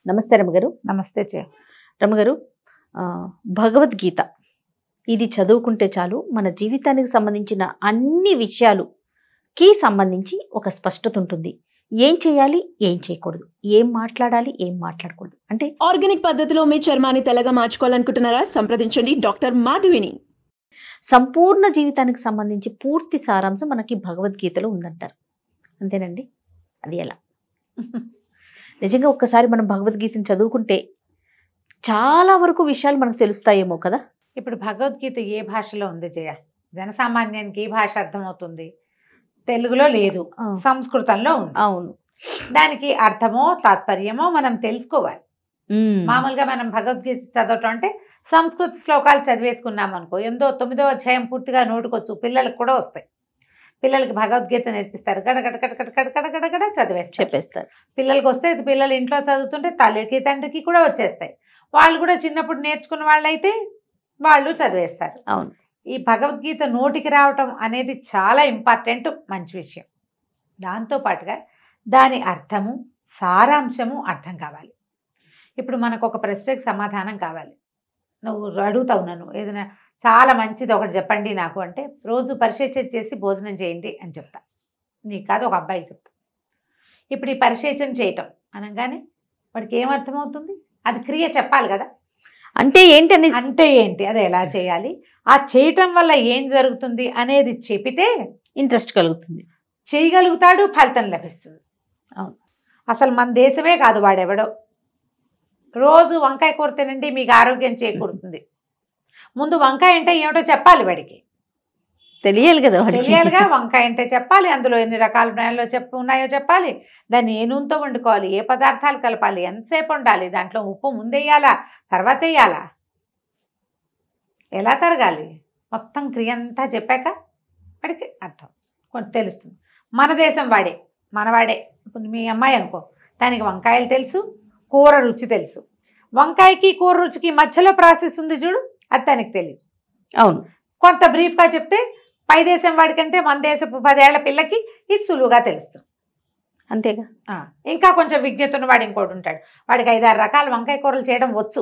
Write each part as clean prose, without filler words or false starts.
నమస్తే రమగారు. నమస్తే రమగారు, భగవద్గీత ఇది చదువుకుంటే చాలు మన జీవితానికి సంబంధించిన అన్ని విషయాలుకి సంబంధించి ఒక స్పష్టత ఉంటుంది. ఏం చేయాలి, ఏం చేయకూడదు, ఏం మాట్లాడాలి, ఏం మాట్లాడకూడదు అంటే ఆర్గానిక్ పద్ధతిలో మీ చర్మాన్ని తెల్లగా మార్చుకోవాలనుకుంటున్నారా? సంప్రదించండి డాక్టర్ మాధవిని. సంపూర్ణ జీవితానికి సంబంధించి పూర్తి సారాంశం మనకి భగవద్గీతలో ఉందంటారు. అంతేనండి? అది ఎలా? నిజంగా ఒక్కసారి మనం భగవద్గీతను చదువుకుంటే చాలా వరకు విషయాలు మనకు తెలుస్తాయేమో కదా. ఇప్పుడు భగవద్గీత ఏ భాషలో ఉంది జయ? జనసామాన్యానికి ఏ భాష అర్థమవుతుంది? తెలుగులో లేదు, సంస్కృతంలో ఉంది. అవును, దానికి అర్థమో తాత్పర్యమో మనం తెలుసుకోవాలి. మామూలుగా మనం భగవద్గీత చదవటం అంటే సంస్కృత శ్లోకాలు చదివేసుకున్నాం అనుకో, 9వ అధ్యాయం పూర్తిగా నోటుకొచ్చు, పిల్లలకు కూడా వస్తాయి. పిల్లలకి భగవద్గీత నేర్పిస్తారు, గడగడ గడగడ గడగడ గడగడ చెప్పేస్తారు. పిల్లలకి వస్తే పిల్లలు ఇంట్లో చదువుతుంటే తల్లికి తండ్రికి కూడా వచ్చేస్తాయి. వాళ్ళు కూడా చిన్నప్పుడు నేర్చుకున్న వాళ్ళైతే వాళ్ళు చదివేస్తారు. అవును, ఈ భగవద్గీత నోటికి రావటం అనేది చాలా ఇంపార్టెంట్, మంచి విషయం. దాంతోపాటుగా దాని అర్థము సారాంశము అర్థం కావాలి. ఇప్పుడు మనకు ఒక ప్రశ్నకు సమాధానం కావాలి. నువ్వు అడుగుతావు నన్ను, ఏదైనా చాలా మంచిది ఒకటి చెప్పండి నాకు అంటే, రోజు పరిశేచన చేసి భోజనం చేయండి అని చెప్తా. నీకు కాదు, ఒక అబ్బాయికి చెప్తా. ఇప్పుడు ఈ పరిశేచన చేయటం అనగానే వాడికి ఏమర్థమవుతుంది? అది క్రియ చెప్పాలి కదా. అంటే ఏంటి అంటే ఏంటి, అది ఎలా చేయాలి, ఆ చేయటం వల్ల ఏం జరుగుతుంది అనేది చెబితే ఇంట్రెస్ట్ కలుగుతుంది, చేయగలుగుతాడు, ఫలితం లభిస్తుంది. అవును, అసలు మన దేశమే కాదు, వాడెవడో రోజు వంకాయ కూర తినండి మీకు ఆరోగ్యం చేకూరుతుంది. ముందు వంకాయ అంటే ఏమిటో చెప్పాలి, వాడికి తెలియాలి కదా, తెలియాలిగా. వంకాయ అంటే చెప్పాలి, అందులో ఎన్ని రకాల ఉన్నాయో చెప్పాలి, దాన్ని ఏ నూనెతో వండుకోవాలి, ఏ పదార్థాలు కలపాలి, ఎంతసేపు ఉండాలి, దాంట్లో ఉప్పు ముందేయాలా తర్వాత వేయాలా, ఎలా తరగాలి, మొత్తం క్రియ అంతా చెప్పాక వాడికి అర్థం కొంచెం తెలుస్తుంది. మన దేశం వాడే, మనవాడే. ఇప్పుడు మీ అమ్మాయి అనుకో, దానికి వంకాయలు తెలుసు, కూర రుచి తెలుసు. వంకాయకి కూర రుచికి మధ్యలో ప్రాసెస్ ఉంది చూడు, అది తనకి తెలియదు. అవును, కొంత బ్రీఫ్గా చెప్తే పై దేశం వాడికంటే మన దేశపు 10 ఏళ్ల పిల్లకి ఇది సులువుగా తెలుస్తుంది. అంతేగా. ఇంకా కొంచెం విజ్ఞత ఉన్నవాడు ఇంకోటి ఉంటాడు, వాడికి 5-6 రకాల వంకాయ కూరలు చేయడం వచ్చు.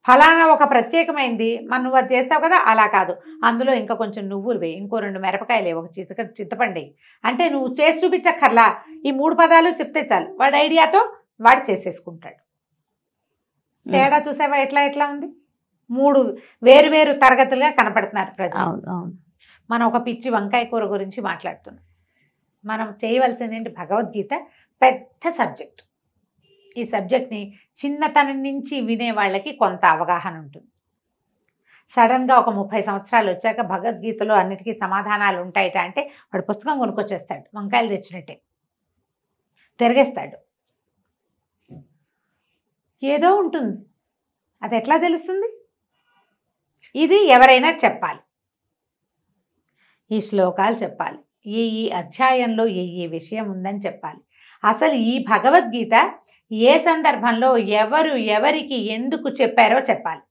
ఫలానా ఒక ప్రత్యేకమైంది నువ్వు అది చేస్తావు కదా, అలా కాదు, అందులో ఇంకా కొంచెం నువ్వులు వేయి, ఇంకో 2 మిరపకాయలు వేయి, ఒక చింతపండు, అంటే నువ్వు చేసి చూపించక్కర్లా, ఈ 3 పదాలు చెప్తే చాలు, వాడి ఐడియాతో వాడు చేసేసుకుంటాడు. తేడా చూసావా ఎట్లా ఉంది? 3 వేరు తరగతులుగా కనపడుతున్నారు ప్రజలు. మనం ఒక పిచ్చి వంకాయ కూర గురించి మాట్లాడుతున్నాం. మనం చేయవలసింది ఏంటి? భగవద్గీత పెద్ద సబ్జెక్ట్. ఈ సబ్జెక్ట్ని చిన్నతనం నుంచి వినే వాళ్ళకి కొంత అవగాహన ఉంటుంది. సడన్గా ఒక 30 సంవత్సరాలు వచ్చాక భగవద్గీతలో అన్నిటికీ సమాధానాలు ఉంటాయట అంటే వాడు పుస్తకం కొనుక్కొచ్చేస్తాడు, వంకాయలు తెచ్చినట్టే తిరిగేస్తాడు. ఏదో ఉంటుంది, అది ఎట్లా తెలుస్తుంది? ఇది ఎవరైనా చెప్పాలి, ఈ శ్లోకాలు చెప్పాలి, ఈ అధ్యాయంలో ఏ విషయం ఉందని చెప్పాలి. అసలు ఈ భగవద్గీత ఏ సందర్భంలో ఎవరు ఎవరికి ఎందుకు చెప్పారో చెప్పాలి.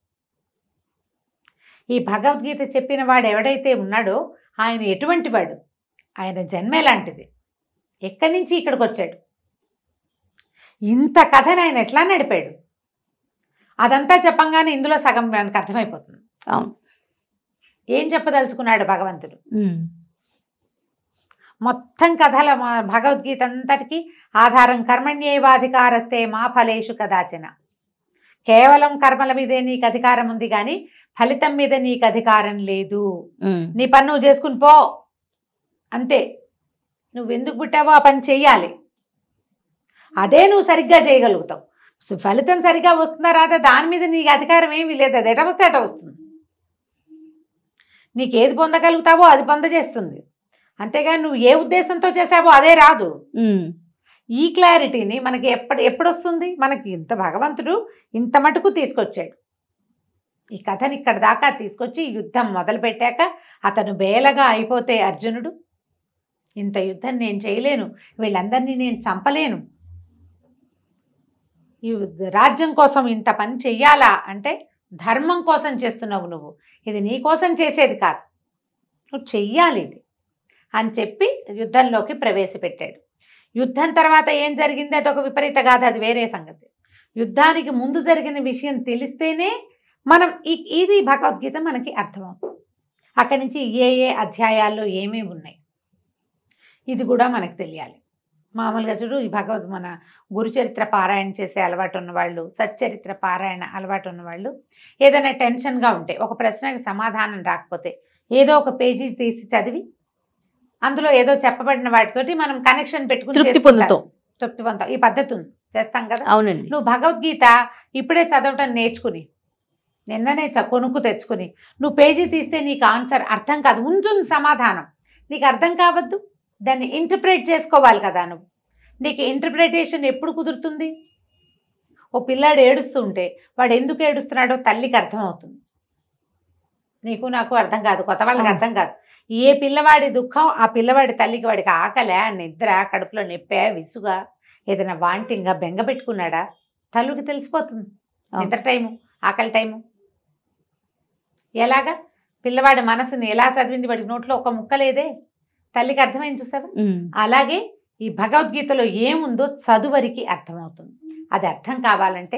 ఈ భగవద్గీత చెప్పిన వాడు ఎవడైతే ఉన్నాడో ఆయన ఎటువంటి వాడు, ఆయన జన్మ ఎలాంటిది, ఎక్కడి నుంచి ఇక్కడికి వచ్చాడు, ఇంత కథను ఆయన ఎట్లా నడిపాడు, అదంతా చెప్పంగానే ఇందులో సగం మనకు అర్థమైపోతుంది. అవును, ఏం చెప్పదలుచుకున్నాడు భగవంతుడు? మొత్తం కథల భగవద్గీత అంతటికి ఆధారం కర్మణ్యేవాధికారస్తే మా ఫలేషు కదాచన. కేవలం కర్మల మీదే నీకు అధికారం ఉంది కానీ ఫలితం మీద నీకు అధికారం లేదు. నీ పని నువ్వు చేసుకుని పో, అంతే. నువ్వెందుకు పుట్టావో ఆ పని చెయ్యాలి, అదే నువ్వు సరిగ్గా చేయగలుగుతావు. ఫలితం సరిగ్గా వస్తుందా రాదా దాని మీద నీకు అధికారం ఏమీ లేదు, అది ఎట వస్తే అట వస్తుంది. నీకేది పొందగలుగుతావో అది పొందజేస్తుంది, అంతేగాని నువ్వు ఏ ఉద్దేశంతో చేసావో అదే రాదు. ఈ క్లారిటీని మనకి ఎప్పుడు వస్తుంది? మనకి ఇంత భగవంతుడు ఇంత మటుకు తీసుకొచ్చాడు. ఈ కథని ఇక్కడ దాకా తీసుకొచ్చి యుద్ధం మొదలుపెట్టాక అతను బేలగా అయిపోతే అర్జునుడు, ఇంత యుద్ధం నేను చేయలేను, వీళ్ళందరినీ నేను చంపలేను, ఈ రాజ్యం కోసం ఇంత పని చెయ్యాలా అంటే ధర్మం కోసం చేస్తున్నావు నువ్వు, ఇది నీ కోసం చేసేది కాదు, నువ్వు చెయ్యాలి ఇది అని చెప్పి యుద్ధంలోకి ప్రవేశపెట్టాడు. యుద్ధం తర్వాత ఏం జరిగింది అదొక విపరీత గాథ, అది వేరే సంగతి. యుద్ధానికి ముందు జరిగిన విషయం తెలిస్తేనే మనం ఇది భగవద్గీత మనకి అర్థమవుతుంది. అక్కడి నుంచి ఏ అధ్యాయాల్లో ఏమేమి ఉన్నాయి ఇది కూడా మనకు తెలియాలి. మామూలుగా చూడు, ఈ మన గురుచరిత్ర పారాయణ చేసే అలవాటు ఉన్నవాళ్ళు, సచ్చరిత్ర పారాయణ అలవాటు ఉన్నవాళ్ళు ఏదైనా టెన్షన్గా ఉంటే, ఒక ప్రశ్నకి సమాధానం రాకపోతే ఏదో ఒక పేజీ తీసి చదివి అందులో ఏదో చెప్పబడిన వాటితోటి మనం కనెక్షన్ పెట్టుకుని తృప్తి పొందుతాం. ఈ పద్ధతి ఉంది, చేస్తాం కదా. అవునండి. నువ్వు భగవద్గీత ఇప్పుడే చదవటం నేర్చుకుని, నిన్ననే కొనుక్కు తెచ్చుకుని నువ్వు పేజీ తీస్తే నీకు ఆన్సర్ అర్థం కాదు. ఉంటుంది సమాధానం, నీకు అర్థం కావద్దు, దాన్ని ఇంటర్ప్రిట్ చేసుకోవాలి కదా నువ్వు. నీకు ఇంటర్ప్రిటేషన్ ఎప్పుడు కుదురుతుంది? ఓ పిల్లాడు ఏడుస్తూ ఉంటే వాడు ఎందుకు ఏడుస్తున్నాడో తల్లికి అర్థమవుతుంది, నీకు నాకు అర్థం కాదు, కొత్త వాళ్ళకి అర్థం కాదు. ఏ పిల్లవాడి దుఃఖం ఆ పిల్లవాడి తల్లికి, వాడికి ఆకలే, నిద్ర, కడుపులో నొప్పే, విసుగా, ఏదైనా వాంటింగా, బెంగ పెట్టుకున్నాడా, తల్లికి తెలిసిపోతుంది. నిద్ర టైము, ఆకలి టైము. ఎలాగా పిల్లవాడి మనసుని ఎలా చదివింది, వాడికి నోట్లో ఒక ముక్క లేదే, తల్లికి అర్థమైంది చూసావా? అలాగే ఈ భగవద్గీతలో ఏముందో చదువరికి అర్థమవుతుంది. అది అర్థం కావాలంటే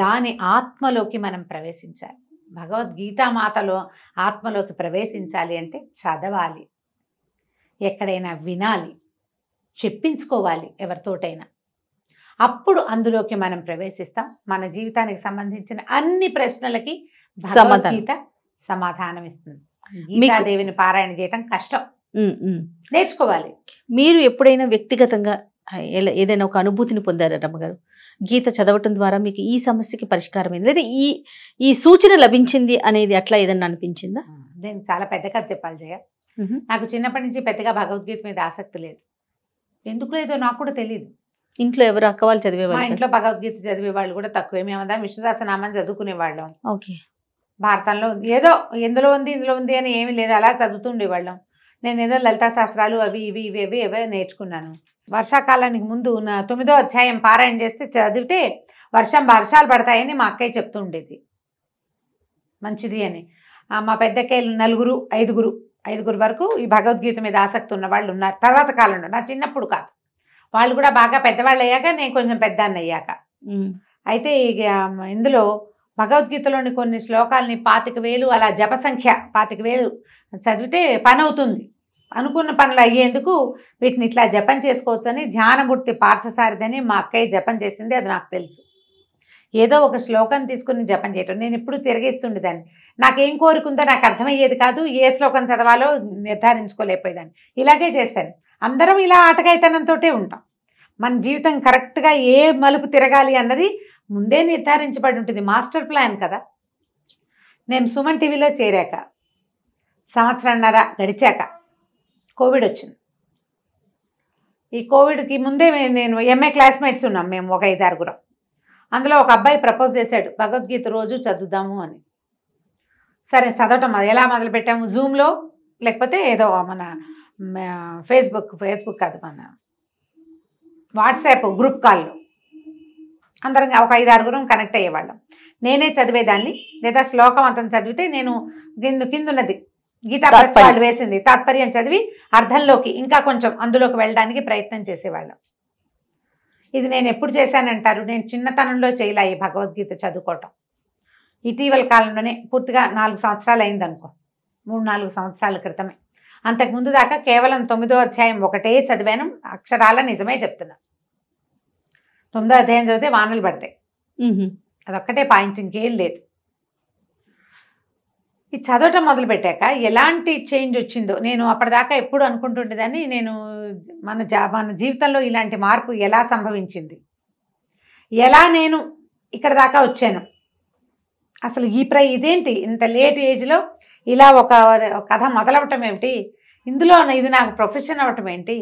దాని ఆత్మలోకి మనం ప్రవేశించాలి. భగవద్గీత మాతలో ఆత్మలోకి ప్రవేశించాలి అంటే చదవాలి, ఎక్కడైనా వినాలి, చెప్పించుకోవాలి ఎవరితోటైనా. అప్పుడు అందులోకి మనం ప్రవేశిస్తాం. మన జీవితానికి సంబంధించిన అన్ని ప్రశ్నలకి భగవద్గీత సమాధానం ఇస్తుంది. గీతాదేవిని పారాయణ చేయటం కష్టం, నేర్చుకోవాలి. మీరు ఎప్పుడైనా వ్యక్తిగతంగా ఏదైనా ఒక అనుభూతిని పొందారా రమ్మగారు? గీత చదవటం ద్వారా మీకు ఈ సమస్యకి పరిష్కారం అయింది, లేదా ఈ సూచన లభించింది అనేది అట్లా ఏదన్నా అనిపించిందా? నేను చాలా పెద్ద కథ చెప్పాలి జయ. నాకు చిన్నప్పటి నుంచి పెద్దగా భగవద్గీత మీద ఆసక్తి లేదు. ఎందుకు లేదో నాకు కూడా తెలియదు. ఇంట్లో ఎవరు అక్క వాళ్ళు చదివేవాళ్ళు? మా ఇంట్లో భగవద్గీత చదివే వాళ్ళు కూడా తక్కువే. మేమందరం విష్ణుదాసనామాన్ని చదువుకునేవాళ్ళం. ఓకే. భారతంలో ఏదో ఎందులో ఉంది ఇందులో ఉంది అని ఏమీ లేదు, అలా చదువుతూ ఉండేవాళ్ళం. నేను ఏదో లలితా శాస్త్రాలు అవి ఇవి ఇవి ఇవి ఏవో నేర్చుకున్నాను. వర్షాకాలానికి ముందు 9వ అధ్యాయం పారాయణ చేస్తే చదివితే వర్షాలు పడతాయని మా అక్కయ్య చెప్తూ ఉండేది, మంచిది అని. మా పెద్దక్కయ్యలు ఐదుగురు వరకు ఈ భగవద్గీత మీద ఆసక్తి ఉన్న వాళ్ళు ఉన్నారు. తర్వాత కాలంలో, నా చిన్నప్పుడు కాదు, వాళ్ళు కూడా బాగా పెద్దవాళ్ళు అయ్యాక, నేను కొంచెం పెద్దాన్ని అయ్యాక. అయితే ఇందులో భగవద్గీతలోని కొన్ని శ్లోకాలని 25,000 అలా జప సంఖ్య 25,000 చదివితే పని అవుతుంది. అనుకున్న పనులు అయ్యేందుకు వీటిని ఇట్లా జపం చేసుకోవచ్చని ధ్యానమూర్తి పార్థసారథి మా అక్కయ్య జపం చేసింది, అది నాకు తెలుసు. ఏదో ఒక శ్లోకం తీసుకుని జపం చేయటం నేను ఎప్పుడు తిరగేస్తుండేదాన్ని. నాకేం కోరికుందో నాకు అర్థమయ్యేది కాదు, ఏ శ్లోకం చదవాలో నిర్ధారించుకోలేకపోయేదాన్ని. ఇలాగే చేస్తాను. అందరం ఇలా ఆటగాయితనంతో ఉంటాం. మన జీవితం కరెక్ట్గా ఏ మలుపు తిరగాలి అన్నది ముందే నిర్ధారించబడి ఉంటుంది, మాస్టర్ ప్లాన్ కదా. నేను సుమన్ టీవీలో చేరాక 1.5 సంవత్సరం గడిచాక కోవిడ్ వచ్చింది. ఈ కోవిడ్కి ముందే నేను ఎంఏ క్లాస్మేట్స్ ఉన్నాం, మేము ఒక 5-6. అందులో ఒక అబ్బాయి ప్రపోజ్ చేశాడు, భగవద్గీత రోజు చదువుదాము అని. సరే చదవటం ఎలా మొదలుపెట్టాము, జూమ్లో లేకపోతే ఏదో మన ఫేస్బుక్ కాదు, మన వాట్సాప్ గ్రూప్ కాల్లో అందరం ఒక 5-6 కనెక్ట్ అయ్యేవాళ్ళం. నేనే చదివేదాన్ని, లేదా శ్లోకం అంతా చదివితే నేను కిందున్నది గీతా ప్రెస్ వాళ్ళు వేసింది తాత్పర్యం చదివి అర్థంలోకి ఇంకా కొంచెం అందులోకి వెళ్ళడానికి ప్రయత్నం చేసేవాళ్ళం. ఇది నేను ఎప్పుడు చేశానంటారు, నేను చిన్నతనంలో చేయలే ఈ భగవద్గీత చదువుకోవటం. ఇటీవల కాలంలోనే పూర్తిగా 4 సంవత్సరాలు అయిందనుకో, 3-4 సంవత్సరాల క్రితమే. అంతకుముందు దాకా కేవలం 9వ అధ్యాయం ఒకటే చదివాను, అక్షరాల నిజమే చెప్తున్నా. 9వ అధ్యాయం చదివితే వానలు పడతాయి, అదొక్కటే పాయింట్, ఇంకేం లేదు. ఈ చదవటం మొదలుపెట్టాక ఎలాంటి చేంజ్ వచ్చిందో నేను అప్పటిదాకా ఎప్పుడు అనుకుంటుండేదాన్ని. నేను మన జీవితంలో ఇలాంటి మార్పు ఎలా సంభవించింది, ఎలా నేను ఇక్కడ దాకా వచ్చాను, అసలు ఇదేంటి ఇంత లేట్ ఏజ్లో ఇలా ఒక కథ మొదలవటం ఏమిటి, ఇందులో ఇది నాకు ప్రొఫెషన్ అవ్వటం ఏంటి,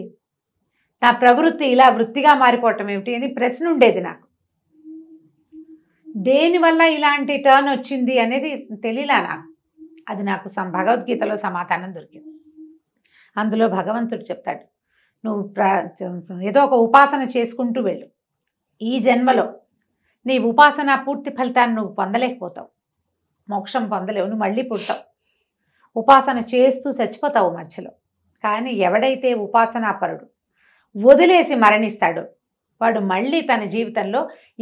నా ప్రవృత్తి ఇలా వృత్తిగా మారిపోవటం ఏమిటి అని ప్రశ్న ఉండేది నాకు. దేనివల్ల ఇలాంటి టర్న్ వచ్చింది అనేది తెలియలా నాకు. అది నాకు భగవద్గీతలో సమాధానం దొరికింది. అందులో భగవంతుడు చెప్తాడు, నువ్వు ఏదో ఒక ఉపాసన చేసుకుంటూ వెళ్ళు, ఈ జన్మలో నీ ఉపాసన పూర్తి ఫలితాన్ని నువ్వు పొందలేకపోతావు, మోక్షం పొందలేవు, నువ్వు మళ్ళీ పుడతావు, ఉపాసన చేస్తూ చచ్చిపోతావు మధ్యలో. కానీ ఎవడైతే ఉపాసనాపరుడు వదిలేసి మరణిస్తాడో వాడు మళ్ళీ తన జీవితంలో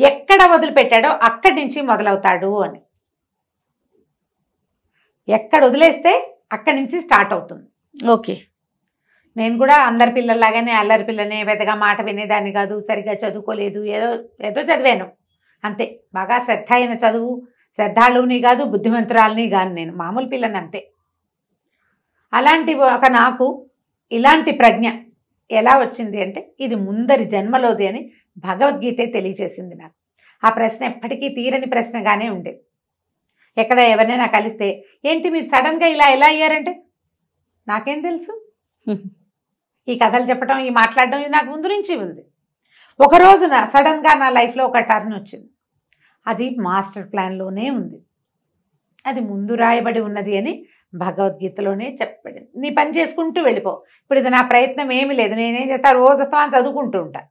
ఎక్కడ వదిలిపెట్టాడో అక్కడి నుంచి మొదలవుతాడు అని. ఎక్కడ వదిలేస్తే అక్కడి నుంచి స్టార్ట్ అవుతుంది. ఓకే. నేను కూడా అందరి పిల్లల్లాగానే అల్లరి పిల్లనే, పెద్దగా మాట వినేదాన్ని కాదు, సరిగ్గా చదువుకోలేదు, ఏదో ఏదో చదివాను అంతే. బాగా శ్రద్ధ అయిన చదువు, శ్రద్ధాళువుని కాదు, బుద్ధిమంతురాలని కాదు, నేను మామూలు పిల్లని అంతే. అలాంటి ఒక నాకు ఇలాంటి ప్రజ్ఞ ఎలా వచ్చింది అంటే ఇది ముందరి జన్మలోది అని భగవద్గీతే తెలియజేసింది నాకు. ఆ ప్రశ్న ఎప్పటికీ తీరని ప్రశ్నగానే ఉండేది. ఎక్కడ ఎవరినైనా కలిస్తే ఏంటి మీరు సడన్గా ఇలా ఎలా అయ్యారంటే నాకేం తెలుసు, ఈ కథలు చెప్పడం, ఈ మాట్లాడడం ఇది నాకు ముందు నుంచి ఉంది. ఒక రోజున సడన్గా నా లైఫ్లో ఒక టర్న్ వచ్చింది. అది మాస్టర్ ప్లాన్లోనే ఉంది, అది ముందు రాయబడి ఉన్నది అని భగవద్గీతలోనే చెప్పబడింది. నీ పని చేసుకుంటూ వెళ్ళిపో. ఇప్పుడు ఇది నా ప్రయత్నం ఏమీ లేదు, నేనేం చేస్తా రోజు వస్తాను చదువుకుంటూ ఉంటా.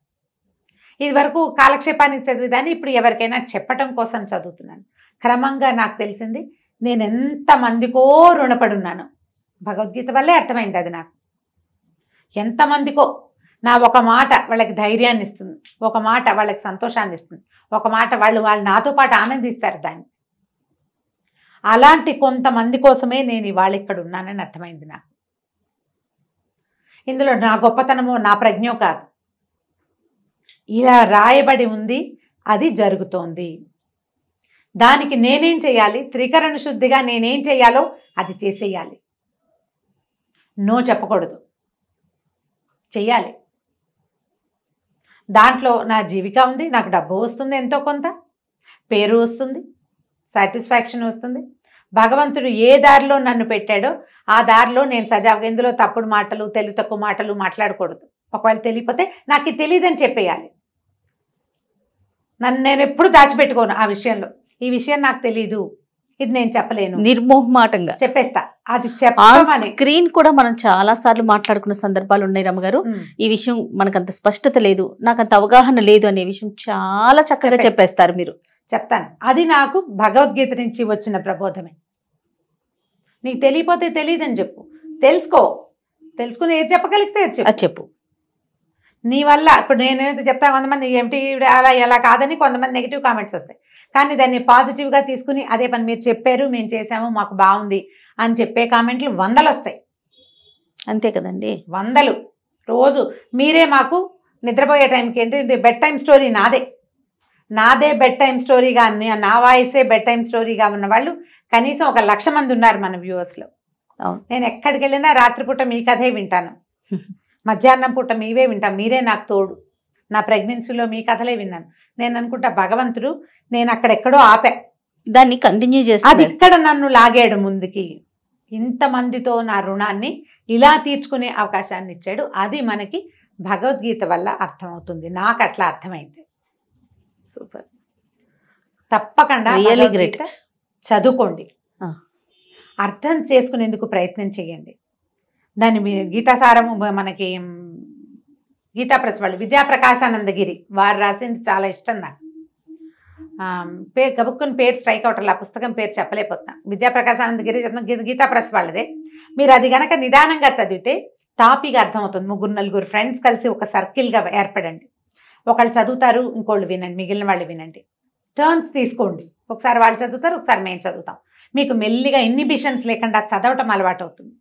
ఇది వరకు కాలక్షేపానికి చదివేదాన్ని, ఇప్పుడు ఎవరికైనా చెప్పటం కోసం చదువుతున్నాను. క్రమంగా నాకు తెలిసింది నేను ఎంతమందికో రుణపడి ఉన్నాను. భగవద్గీత వల్లే అర్థమైంది అది నాకు. ఎంతమందికో నా ఒక మాట వాళ్ళకి ధైర్యాన్ని ఇస్తుంది, ఒక మాట వాళ్ళకి సంతోషాన్ని ఇస్తుంది, ఒక మాట వాళ్ళు నాతో పాటు ఆనందిస్తారు దాన్ని. అలాంటి కొంతమంది కోసమే నేను ఇవాళ ఇక్కడ ఉన్నానని అర్థమైంది నాకు. ఇందులో నా గొప్పతనమో నా ప్రజ్ఞో కాదు, ఇలా రాయబడి ఉంది, అది జరుగుతోంది. దానికి నేనేం చేయాలి, త్రికరణ శుద్ధిగా నేనేం చేయాలో అది చేసేయాలి. నో చెప్పకూడదు, చెయ్యాలి. దాంట్లో నా జీవిక ఉంది, నాకు డబ్బు వస్తుంది, ఎంతో కొంత పేరు వస్తుంది, సాటిస్ఫాక్షన్ వస్తుంది. భగవంతుడు ఏ దారిలో నన్ను పెట్టాడో ఆ దారిలో నేను సజావుగా, ఇందులో తప్పుడు మాటలు, తెలివి తక్కువ మాటలు మాట్లాడకూడదు. ఒకవేళ తెలియకపోతే నాకు ఇది తెలియదని చెప్పేయాలి. నేను ఎప్పుడు దాచిపెట్టుకోను ఆ విషయంలో. ఈ విషయం నాకు తెలీదు, ఇది నేను చెప్పలేను, నిర్మోహమాటంగా చెప్పేస్తా. అది చెప్పమని స్క్రీన్ కూడా మనం చాలా సార్లు మాట్లాడుకున్న సందర్భాలు ఉన్నాయి రమ్మగారు. ఈ విషయం మనకంత స్పష్టత లేదు, నాకంత అవగాహన లేదు అనే విషయం చాలా చక్కగా చెప్పేస్తారు మీరు. చెప్తాను, అది నాకు భగవద్గీత నుంచి వచ్చిన ప్రబోధమే. నీకు తెలియపోతే తెలియదని చెప్పు, తెలుసుకో, తెలుసుకుని ఏది చెప్పగలిగితే అది చెప్పు. నీ వల్ల ఇప్పుడు నేనైతే చెప్తా, కొంతమంది ఏమిటి అలా ఎలా కాదని కొంతమంది నెగిటివ్ కామెంట్స్ వస్తాయి. కానీ దాన్ని పాజిటివ్గా తీసుకుని అదే పని మీరు చెప్పారు, మేము చేసాము, మాకు బాగుంది అని చెప్పే కామెంట్లు 100 వస్తాయి. అంతే కదండి, 100 రోజు. మీరే మాకు నిద్రపోయే టైంకి ఏంటి బెడ్ టైం స్టోరీ నాదే బెడ్ టైం స్టోరీగా, నా వాయిసే బెడ్ టైం స్టోరీగా ఉన్న వాళ్ళు కనీసం 1,00,000 మంది ఉన్నారు మన వ్యూవర్స్లో. నేను ఎక్కడికి వెళ్ళినా రాత్రిపూట మీ కథే వింటాను, మధ్యాహ్నం పూట మీవే వింటాను. మీరే నాకు తోడు. నా ప్రెగ్నెన్సీలో మీ కథలే విన్నాను. నేను అనుకుంటా భగవంతుడు నేను అక్కడెక్కడో ఆపా, దాన్ని కంటిన్యూ చేసి అది ఇక్కడ నన్ను లాగాడు ముందుకి. ఇంతమందితో నా రుణాన్ని ఇలా తీర్చుకునే అవకాశాన్ని ఇచ్చాడు. అది మనకి భగవద్గీత వల్ల అర్థమవుతుంది. నాకు అట్లా అర్థమైంది. సూపర్, తప్పకుండా రియల్లీ గ్రేట్. చదువుకోండి, అర్థం చేసుకునేందుకు ప్రయత్నం చేయండి. దాన్ని గీతాసారము మనకి గీతా ప్రెస్ వాళ్ళు విద్యాప్రకాశానందగిరి వారు రాసింది చాలా ఇష్టం నాకు. గబుక్కుని పేరు స్ట్రైక్ అవుట్, ఆ పుస్తకం పేరు చెప్పలేకపోతున్నా. విద్యాప్రకాశానందగిరి గీతా ప్రెస్ వాళ్ళదే. మీరు అది గనక నిదానంగా చదివితే టాపిక్ అర్థమవుతుంది. 3-4 ఫ్రెండ్స్ కలిసి ఒక సర్కిల్గా ఏర్పడండి. ఒకళ్ళు చదువుతారు, ఇంకోళ్ళు వినండి, మిగిలిన వాళ్ళు వినండి. టర్న్స్ తీసుకోండి. ఒకసారి వాళ్ళు చదువుతారు, ఒకసారి మేము చదువుతాం. మీకు మెల్లిగా ఇన్హిబిషన్స్ లేకుండా చదవటం అలవాటు అవుతుంది.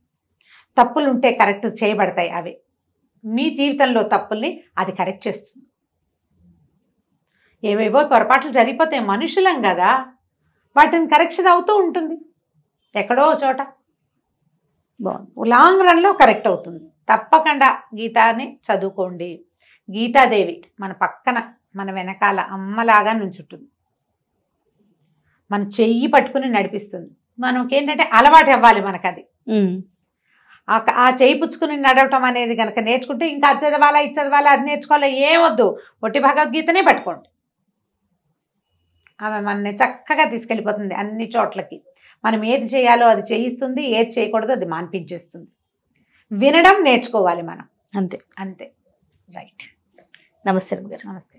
తప్పులు ఉంటే కరెక్ట్ చేయబడతాయి. అవి మీ జీవితంలో తప్పుల్ని అది కరెక్ట్ చేస్తుంది. ఏవేవో పొరపాట్లు జరిగిపోతే మనుషులం కదా, వాటిని కరెక్షన్ అవుతూ ఉంటుంది ఎక్కడో చోట. లాంగ్ రన్లో కరెక్ట్ అవుతుంది. తప్పకుండా గీతాని చదువుకోండి. గీతాదేవి మన పక్కన, మన వెనకాల అమ్మలాగా నుంచుంటుంది. మన చెయ్యి పట్టుకుని నడిపిస్తుంది. మనకేంటంటే అలవాటు అవ్వాలి మనకు అది. ఆ చేయి పుచ్చుకుని నడవటం అనేది కనుక నేర్చుకుంటే ఇంకా అది చదవాలా, ఇది చదవాలా, అది నేర్చుకోవాలా ఏమొద్దు, ఒట్టి భగవద్గీతనే పట్టుకోండి. ఆమె మనని చక్కగా తీసుకెళ్ళిపోతుంది అన్ని చోట్లకి. మనం ఏది చేయాలో అది చేయిస్తుంది, ఏది చేయకూడదో అది మాన్పించేస్తుంది. వినడం నేర్చుకోవాలి మనం, అంతే అంతే. రైట్. నమస్తే గారు. నమస్తే.